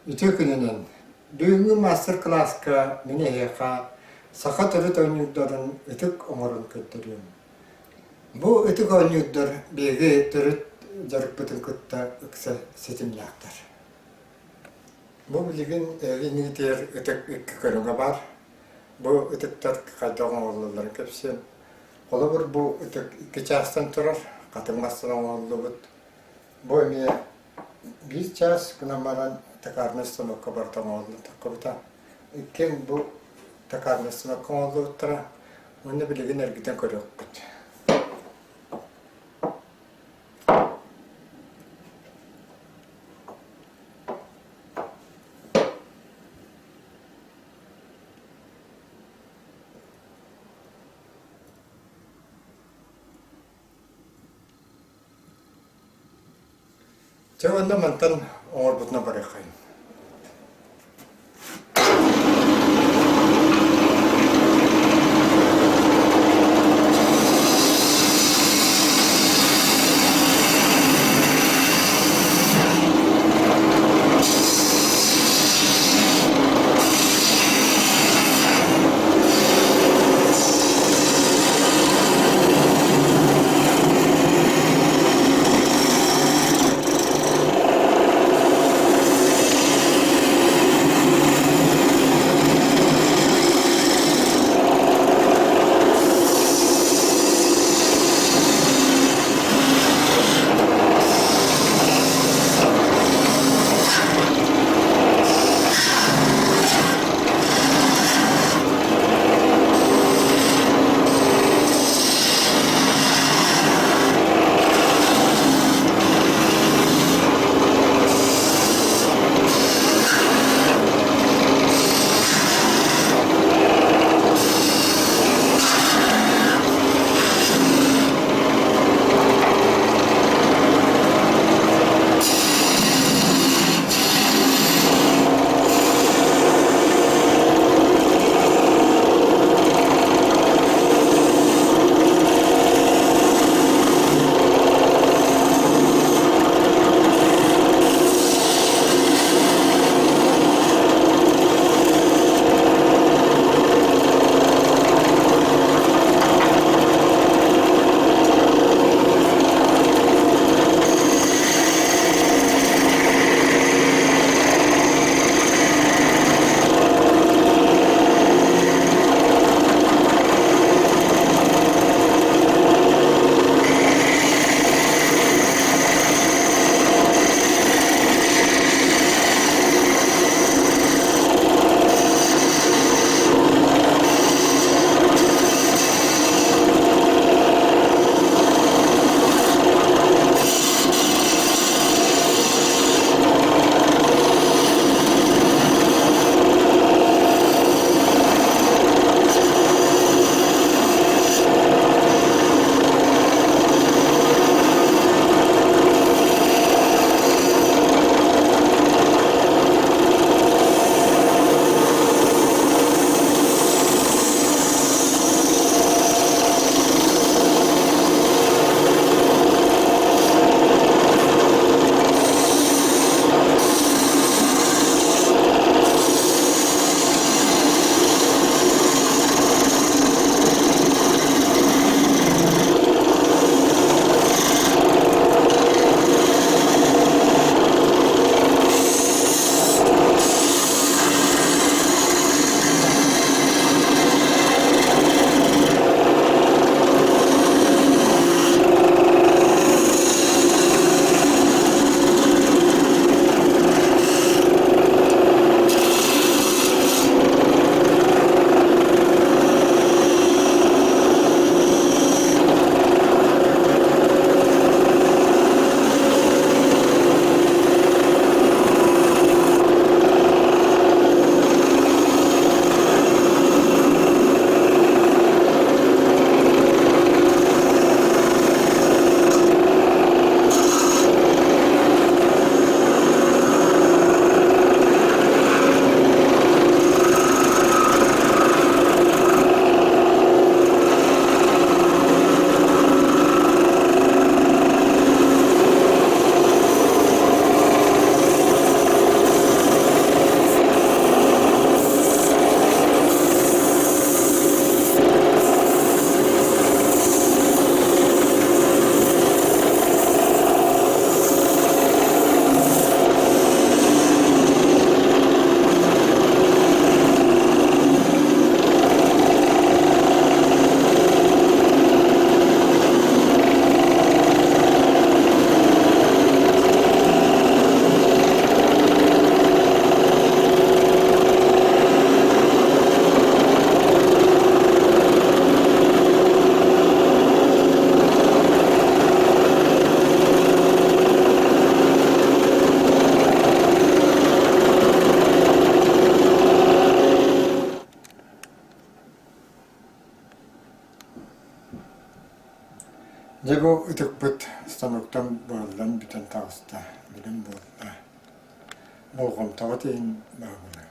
Ütükünün düğünü master klasska mini heka saha törüt oynuyorların ütük omurun kötürüyorum. Bu ütük oynuyordur begi törüt jarık bütün kutta ıksa setimlaktar. Bu bilgin evini diğer ütük iki körüne var. Bu ütükler kaydoğun oğulların hepsi. Olabur bu ütük iki çastan turur. Katılmazsan oğullu bud. Bu emiye bir ças kınamaran takarnısın o kabartan oğullu takıbıta. Kim bu takarnısın o kan oğullu utara. Onu bilgin ergiden körüyor bud. Cevanda mantan oğul buduna bırakayım. bu ıtıkpıt stanoktan bağlılan biten tağısta bilen bu. Bolğom tağı teyin bağlı.